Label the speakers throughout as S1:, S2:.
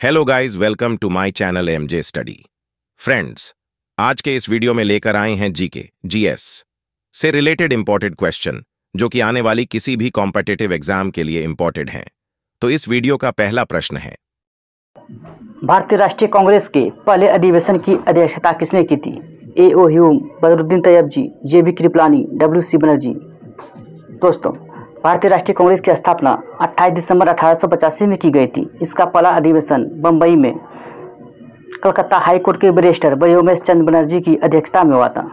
S1: Hello guys, welcome to my channel MJ study. Friends, आज के इस वीडियो में लेकर आए हैं जीके जीएस से रिलेटेड इंपॉर्टेंट क्वेश्चन जो कि आने वाली किसी भी कॉम्पिटिटिव एग्जाम के लिए इंपॉर्टेंट हैं। तो इस वीडियो का पहला प्रश्न है,
S2: भारतीय राष्ट्रीय कांग्रेस के पहले अधिवेशन की अध्यक्षता किसने की थी? A.O. Hume, Badruddin Tyabji, J.B. Kripalani, W.C. Banerjee. दोस्तों, भारतीय राष्ट्रीय कांग्रेस की स्थापना 28 दिसंबर 1885 में की गई थी। इसका पहला अधिवेशन बम्बई में कलकत्ता हाई कोर्ट के बैरिस्टर व्योमेश चंद्र बनर्जी की अध्यक्षता में हुआ था।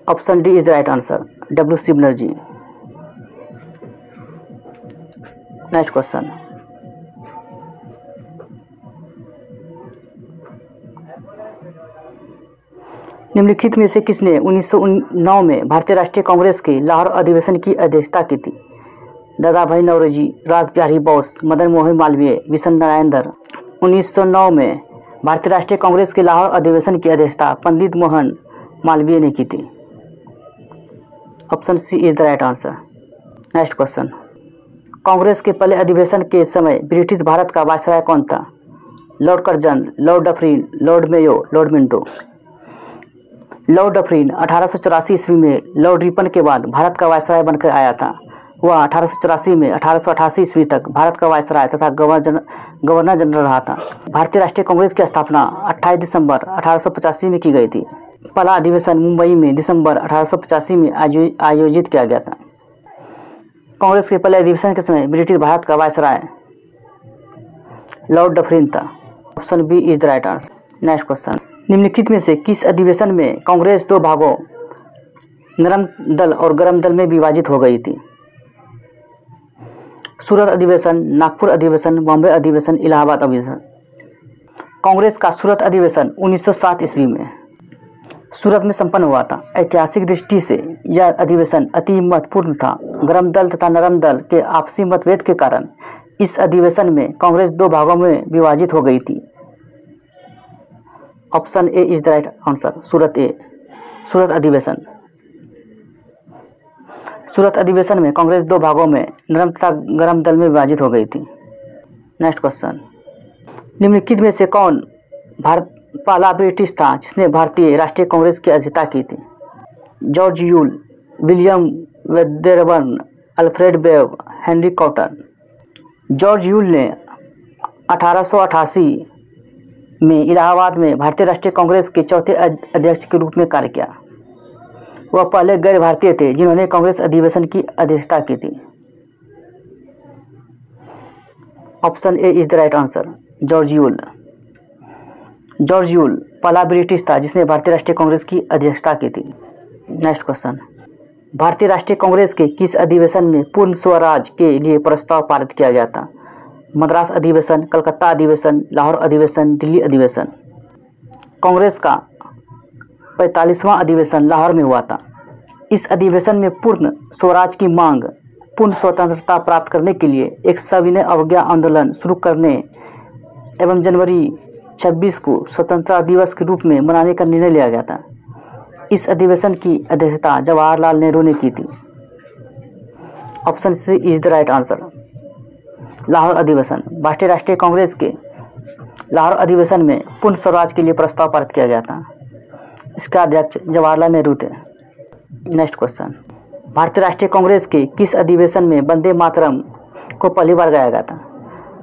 S2: Option D is the right answer, W.C. Banerjee. Next question, निम्नलिखित में से किसने 1909 में भारतीय राष्ट्रीय कांग्रेस के लाहौर अधिवेशन की अध्यक्षता की थी? दादा भाई नौरोजी, रास बिहारी बोस, मदन मोहन मालवीय, विशन नारायण धर। 1909 में भारतीय राष्ट्रीय कांग्रेस के लाहौर अधिवेशन की अध्यक्षता पंडित मोहन मालवीय ने की थी। Option C is the right answer. Next question, Congress के पहले अधिवेशन के समय ब्रिटिश भारत का वायसराय कौन था? Lord Curzon, Lord Dufferin, Lord Mayo, Lord Minto. Lord Dufferin 1884 ईस्वी में लॉर्ड रिपन के बाद भारत का वायसराय बनकर आया था। वह 1884 में 1888 ईस्वी तक भारत का वायसराय तथा गवर्नर जनरल रहा था। भारतीय राष्ट्रीय कांग्रेस की स्थापना 28 दिसंबर 1885 में की गई थी। पहला अधिवेशन मुंबई में दिसंबर 1885 में आयोजित किया गया था। कांग्रेस के पहले अधिवेशन के समय ब्रिटिश भारत का वायसराय लॉर्ड डफरिन था। Option B is the right answer. Next question, निम्नलिखित में से किस अधिवेशन में कांग्रेस दो भागों नरम दल और गरम दल में विभाजित हो गई थी? सूरत अधिवेशन, नागपुर अधिवेशन, बॉम्बे अधिवेशन, इलाहाबाद अधिवेशन। कांग्रेस का सूरत अधिवेशन 1907 ईस्वी में सूरत में संपन्न हुआ था। ऐतिहासिक दृष्टि से यह अधिवेशन अति महत्वपूर्ण था। गरम दल तथा नरम दल के आपसी मतभेद के कारण इस अधिवेशन में कांग्रेस दो भागों में विभाजित हो गई थी। Option A is the right answer, Surat A. Surat अधिवेशन, सूरत अधिवेशन में कांग्रेस दो भागों में नरम तथा गरम दल में विभाजित हो गई थी। नेक्स्ट क्वेश्चन, निम्नलिखित में से कौन पहला ब्रिटिश था जिसने भारतीय राष्ट्रीय कांग्रेस की अध्यक्षता की थी? जॉर्ज यूल, विलियम वेदरबर्न, अल्फ्रेड बेव, हेनरी कॉटन। जॉर्ज यूल ने 1888 में इलाहाबाद में भारतीय राष्ट्रीय कांग्रेस के चौथे अध्यक्ष के रूप में कार्य किया। वह पहले गैर भारतीय थे जिन्होंने कांग्रेस अधिवेशन की अध्यक्षता की थी। Option A is the right answer, George Yule. George Yule पहला ब्रिटिश था जिसने भारतीय राष्ट्रीय कांग्रेस की अध्यक्षता की थी। नेक्स्ट क्वेश्चन, भारतीय राष्ट्रीय कांग्रेस के किस अधिवेशन में पूर्ण स्वराज के लिए प्रस्ताव पारित किया गया था? मद्रास अधिवेशन, कलकत्ता अधिवेशन, लाहौर अधिवेशन, दिल्ली अधिवेशन। कांग्रेस का 45वां अधिवेशन लाहौर में हुआ था। इस अधिवेशन में पूर्ण स्वराज की मांग, पूर्ण स्वतंत्रता प्राप्त करने के लिए एक सविनय अवज्ञा आंदोलन शुरू करने एवं जनवरी 26 को स्वतंत्रता दिवस के रूप में मनाने का निर्णय लिया गया था। इस अधिवेशन की अध्यक्षता जवाहरलाल नेहरू ने की थी। Option C is the right answer, Lahore अधिवेशन। भारतीय राष्ट्रीय कांग्रेस के लाहौर अधिवेशन में पूर्ण स्वराज के लिए प्रस्ताव पारित किया गया था। इसका अध्यक्ष जवाहरलाल नेहरू थे। नेक्स्ट क्वेश्चन, भारतीय राष्ट्रीय कांग्रेस के किस अधिवेशन में वंदे मातरम को पहली बार गाया गया था?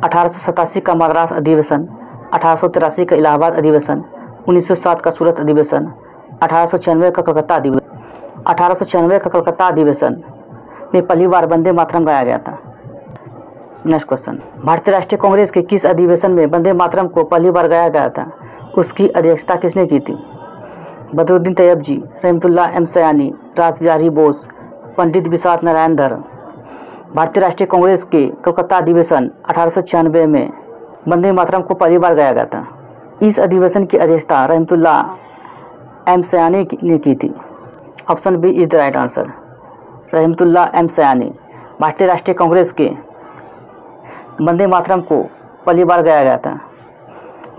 S2: 1887 का मद्रास अधिवेशन, 1883 का इलाहाबाद अधिवेशन, 1907 का सूरत अधिवेशन, 1896 का कलकत्ता अधिवेशन। 1896 का कलकत्ता अधिवेशन में पहली बार वंदे मातरम गाया गया था। नेक्स्ट क्वेश्चन, भारतीय राष्ट्रीय कांग्रेस के किस अधिवेशन में वंदे मातरम को पहली बार गाया गया था? उसकी अध्यक्षता किसने की थी? बदरुद्दीन तैयबजी, रहमतुल्लाह एम सयानी, रास बिहारी बोस, पंडित विशन नारायण धर। भारतीय राष्ट्रीय कांग्रेस के कलकत्ता अधिवेशन 1896 में वंदे मातरम को पहली बार गाया गया था। इस अधिवेशन की अध्यक्षता रहमतुल्लाह एम सयानी ने की थी। Option B is the right answer, Rahimtullah M Sayani. भारतीय राष्ट्रीय कांग्रेस के वंदे मातरम को पहली बार गाया गया था।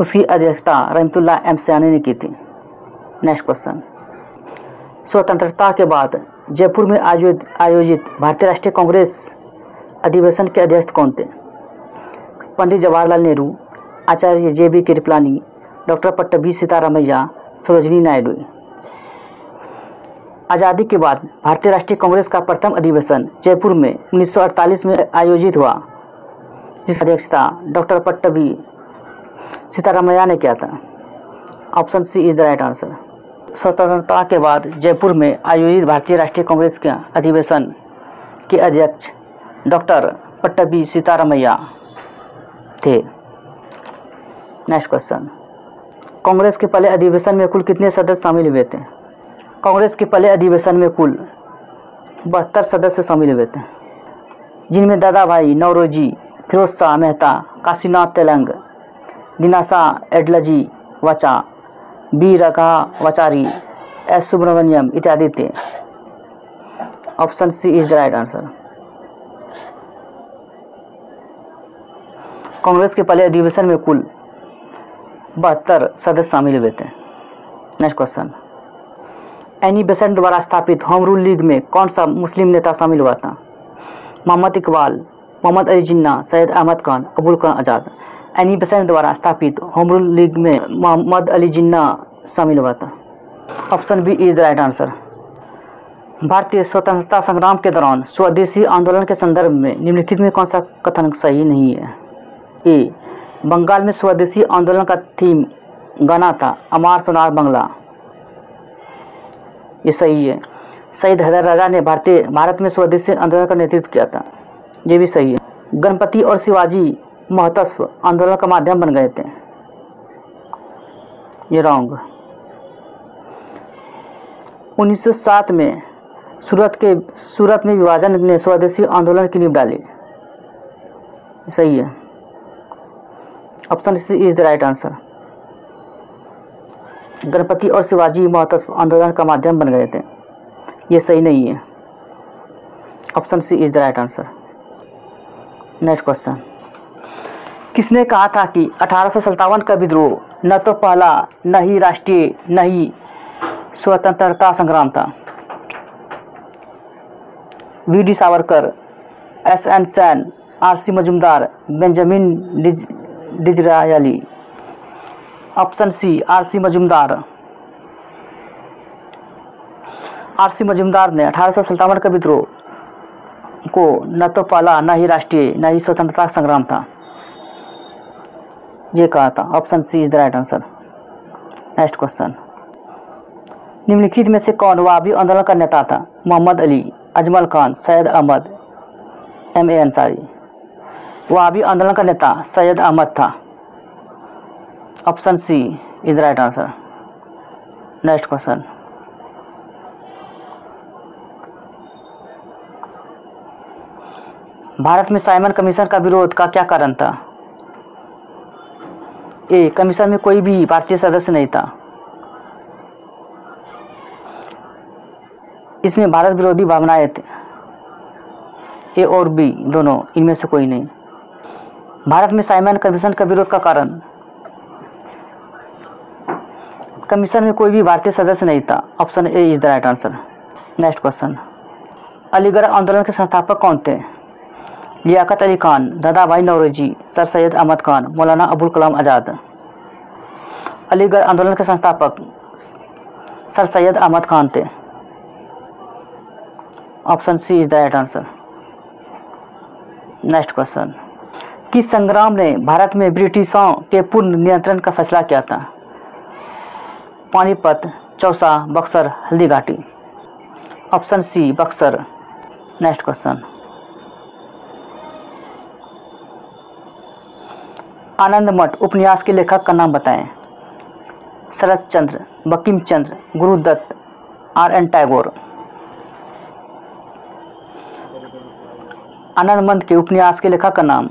S2: उसकी अध्यक्षता रहमतुल्लाह एम सयानी ने की थी। नेक्स्ट क्वेश्चन, स्वतंत्रता के बाद जयपुर में आयोजित भारतीय राष्ट्रीय कांग्रेस अधिवेशन के अध्यक्ष कौन थे? पंडित जवाहरलाल नेहरू, आचार्य JB कृपलानी, डॉक्टर पट्टभी सीतारामैया, सरोजिनी नायडू। आज़ादी के बाद भारतीय राष्ट्रीय कांग्रेस का प्रथम अधिवेशन जयपुर में 1948 में आयोजित हुआ, जिसकी अध्यक्षता डॉक्टर पट्टभी सीतारामैया ने किया था। Option C is the right answer. स्वतंत्रता के बाद जयपुर में आयोजित भारतीय राष्ट्रीय कांग्रेस के अधिवेशन के अध्यक्ष डॉक्टर पट्टभी सीतारामैया थे। नेक्स्ट क्वेश्चन, कांग्रेस के पहले अधिवेशन में कुल कितने सदस्य शामिल हुए थे? कांग्रेस के पहले अधिवेशन में कुल 72 सदस्य शामिल हुए थे, जिनमें दादा भाई नौरोजी, फिरोज शाह मेहता, काशीनाथ तेलंग, दिनाशा एडलजी वचा, बी रघावचारी, एस सुब्रमण्यम इत्यादि थे। Option C is the right answer. Congress के पहले अधिवेशन में कुल 72 सदस्य शामिल हुए थे। नेक्स्ट क्वेश्चन, एनी बेसेंट द्वारा स्थापित होम रूल लीग में कौन सा मुस्लिम नेता शामिल हुआ था? मोहम्मद इकबाल, मोहम्मद अली जिन्ना, सैयद अहमद खान, अबुल कलाम आज़ाद। एनी बेसेंट द्वारा स्थापित होम रूल लीग में मोहम्मद अली जिन्ना शामिल हुआ था। Option B is the right answer. भारतीय स्वतंत्रता संग्राम के दौरान स्वदेशी आंदोलन के संदर्भ में निम्नलिखित में कौन सा कथन सही नहीं है? ए, बंगाल में स्वदेशी आंदोलन का थीम गाना था अमार सोनार बंगला, ये सही है। शहीद हैदर राजा ने भारत में स्वदेशी आंदोलन का नेतृत्व किया था, ये भी सही है। गणपति और शिवाजी महत्व आंदोलन का माध्यम बन गए थे, ये रॉन्ग। 1907 में सूरत में विभाजन ने स्वदेशी आंदोलन की नींव डाली, सही है। Option C is the right answer. Ganpati और शिवाजी महत्व आंदोलन का माध्यम बन गए थे, ये सही नहीं है। Option C is the right answer. Next question, किसने कहा था कि 1857 का विद्रोह न तो पहला, न ही राष्ट्रीय, न ही स्वतंत्रता संग्राम था? V D. Savarkar, S.N. Sen, R.C. Majumdar, Benjamin Disraeli. Option C R.C. Majumdar. R.C. Majumdar ने 1857 का विद्रोह को न तो पहला, न ही राष्ट्रीय, न ही स्वतंत्रता संग्राम था, ये कहा था। Option C is the right answer. Next question, निम्नलिखित में से कौन वहाबी आंदोलन का नेता था? मोहम्मद अली, अजमल खान, सैयद अहमद, M.A. अंसारी। वहाबी आंदोलन का नेता सैयद अहमद था। Option C is the right answer. Next question, Bharat में साइमन कमीशन का विरोध का क्या कारण था? ए, कमीशन में कोई भी भारतीय सदस्य नहीं था। इसमें भारत विरोधी भावनाएं थे। ए और बी दोनों, इनमें से कोई नहीं। भारत में साइमन कमीशन का विरोध का कारण, कमीशन में कोई भी भारतीय सदस्य नहीं था। Option A is the right answer. Next question, Aligarh आंदोलन के संस्थापक कौन थे? लियाकत अली खान, दादा भाई नौरोजी, सर सैयद अहमद खान, मौलाना अबुल कलाम आज़ाद। अलीगढ़ आंदोलन के संस्थापक सर सैयद अहमद खान थे। Option C is the right answer. Next question, किस संग्राम ने भारत में ब्रिटिशों के पूर्ण नियंत्रण का फैसला किया था? Panipat, Chausa, Buxar, Haldi Ghati. Option C Buxar. Next question, Anand Math उपन्यास के लेखक का नाम बताएं। शरत चंद्र, बंकिम चंद्र, गुरुदत्त, R.N. टैगोर। आनंद मठ के उपन्यास के लेखक का नाम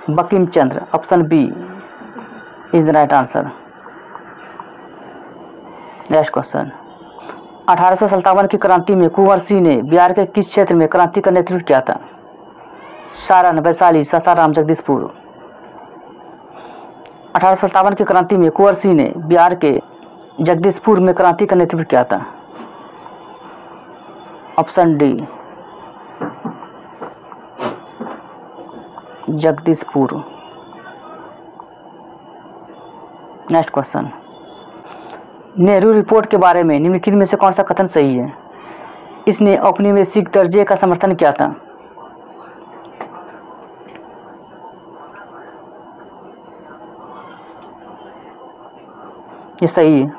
S2: Bankim Chandra. Option B is the right answer. Next question, 1857 की क्रांति में कुंवर सिंह ने बिहार के किस क्षेत्र में क्रांति का नेतृत्व किया था? सारण, वैशाली, सासाराम, जगदीशपुर। 1857 की क्रांति में कुंवर सिंह ने बिहार के जगदीशपुर में क्रांति का नेतृत्व किया था। Option D. Jagdishpur. Next question, Nehru report के बारे में निम्नलिखित में से कौन सा कथन सही है? इसने औपनिवेशिक दर्जे का समर्थन किया था। ये सही है।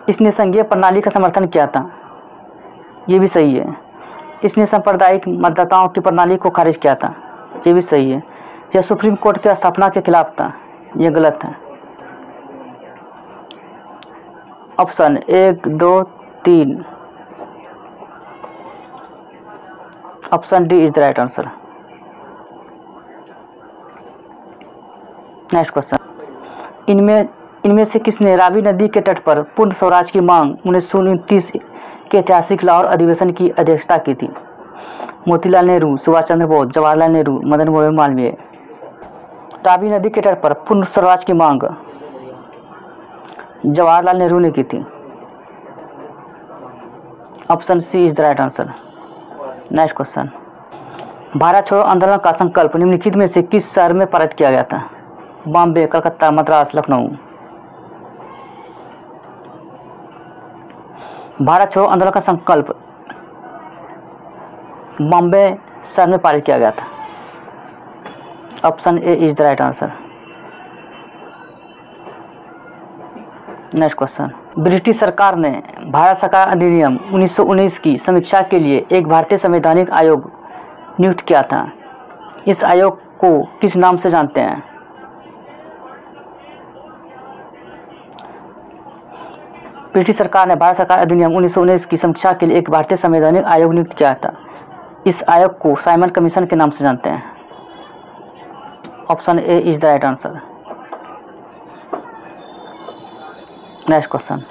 S2: इसने संघीय प्रणाली का समर्थन किया था। ये भी सही है। इसने सांप्रदायिक मतदाताओं की प्रणाली को खारिज किया था। ये भी सही है। यह सुप्रीम कोर्ट की स्थापना के खिलाफ था। ये गलत है। Option 1, 2, 3। Option D is the right answer. Next question, इनमें से किसने रावी नदी के तट पर पूर्ण स्वराज की मांग 1929 के ऐतिहासिक लाहौर अधिवेशन की अध्यक्षता की थी? मोतीलाल नेहरू, सुभाष चंद्र बोस, जवाहरलाल नेहरू, मदन मोहन मालवीय। रावी नदी के तट पर पूर्ण स्वराज की मांग जवाहरलाल नेहरू ने की थी। Option C is the right answer. Next question, Bharat छोड़ो आंदोलन का संकल्प निम्नलिखित में से किस शहर में पारित किया गया था? बॉम्बे, कलकत्ता, मद्रास, लखनऊ। भारत छोड़ो आंदोलन का संकल्प बॉम्बे शहर में पारित किया गया था। Option A is the right answer. Next question, British सरकार ने भारत सरकार अधिनियम 1919 की समीक्षा के लिए एक भारतीय संवैधानिक आयोग नियुक्त किया था। इस आयोग को किस नाम से जानते हैं? ब्रिटिश सरकार ने भारत सरकार अधिनियम 1919 की समीक्षा के लिए एक भारतीय संवैधानिक आयोग नियुक्त किया था। इस आयोग को साइमन कमीशन के नाम से जानते हैं। Option A is the right answer. Next question,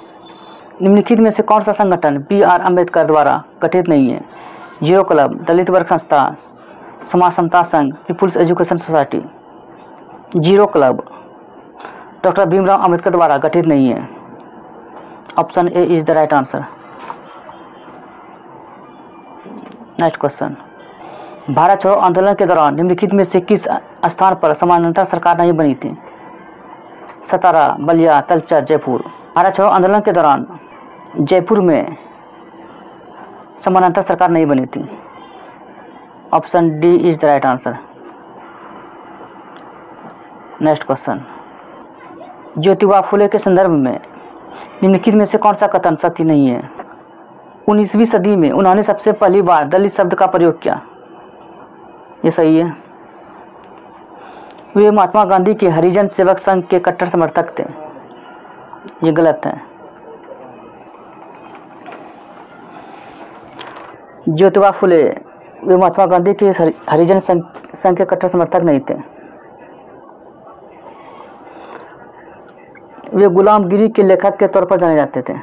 S2: निम्नलिखित में से कौन सा संगठन बी.आर. अम्बेडकर द्वारा गठित नहीं है? जीरो क्लब, दलित वर्ग संस्था, Samaj Samta Sangh, people's education society. Zero club doctor Bhimrao Ambedkar द्वारा गठित नहीं है। Option A is the right answer. Next question, Bharat छोड़ो आंदोलन के दौरान निम्नलिखित में से किस स्थान पर समानांतर सरकार नहीं बनी थी? सतारा, बलिया, तलचर, जयपुर। भारत छोड़ो आंदोलन के दौरान जयपुर में समानांतर सरकार नहीं बनी थी। Option D is the right answer. Next question, Jyotiba Phule के संदर्भ में निम्नलिखित में से कौन सा कथन सत्य नहीं है? 19वीं सदी में उन्होंने सबसे पहली बार दलित शब्द का प्रयोग किया। ये सही है। वे महात्मा गांधी के हरिजन सेवक संघ के कट्टर समर्थक थे। ये गलत है। ज्योतिबा फुले वे महात्मा गांधी के हरिजन संघ के कट्टर समर्थक नहीं थे। वे गुलामगिरी के लेखक के तौर पर जाने जाते थे।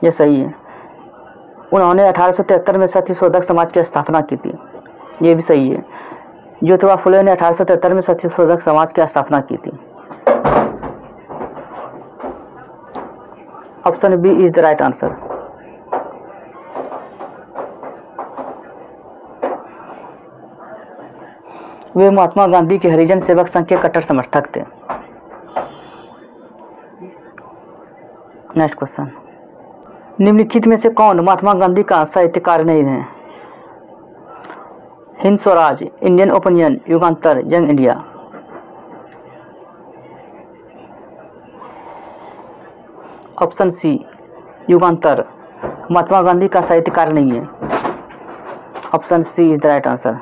S2: ये सही है। उन्होंने 1873 में सत्यशोधक समाज की स्थापना की थी। ये भी सही है। ज्योतिबा फुले ने 1873 में सत्यशोधक समाज की स्थापना की थी। Option B is the right answer. वे महात्मा गांधी के हरिजन सेवक संघ के कट्टर समर्थक थे। नेक्स्ट क्वेश्चन, निम्नलिखित में से कौन महात्मा गांधी का साहित्यकार नहीं है? Hind Swaraj, Indian Opinion, Yugantar, Young India. Option C Yugantar Mahatma Gandhi का साहित्यकार नहीं है। Option C is the right answer.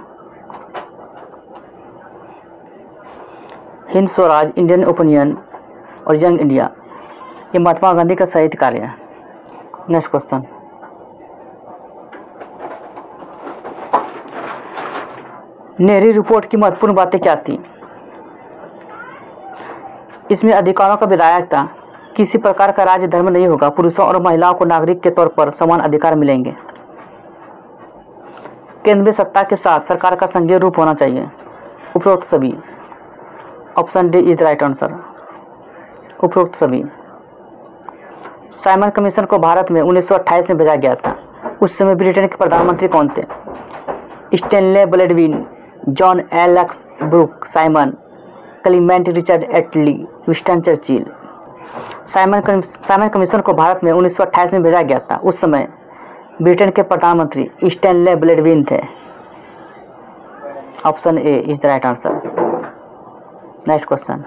S2: Hind Swaraj, Indian Opinion और यंग इंडिया ये महात्मा गांधी का साहित्यकार है। नेक्स्ट क्वेश्चन, नेहरू रिपोर्ट की महत्वपूर्ण बातें क्या थी? इसमें अधिकारों का विधायक था। किसी प्रकार का राज्य धर्म नहीं होगा। पुरुषों और महिलाओं को नागरिक के तौर पर समान अधिकार मिलेंगे। केंद्र में सत्ता के साथ सरकार का संघीय रूप होना चाहिए। उपरोक्त सभी। Option D is the right answer. उपरोक्त सभी। साइमन कमीशन को भारत में 1928 में भेजा गया था। उस समय ब्रिटेन के प्रधानमंत्री कौन थे? Stanley Baldwin, John Alex Brook, Simon Clement, Richard Attlee, Winston Churchill. Simon Commission को भारत में 1928 में भेजा गया था। उस समय ब्रिटेन के प्रधानमंत्री स्टैनले ब्लैडविन थे। Option A is the right answer. Next question,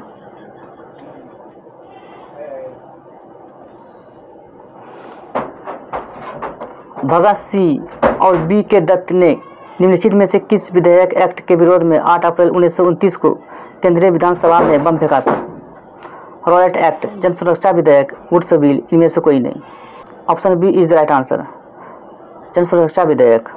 S2: Bhagat Singh और बी के दत्त ने निम्नलिखित में से किस विधेयक एक्ट के विरोध में 8 अप्रैल 1929 को केंद्रीय विधानसभा में बम फेंका था? रॉयट एक्ट, जन सुरक्षा विधेयक, वुड्स बिल, इनमें से कोई नहीं। Option B is the right answer, Jan Suraksha विधेयक।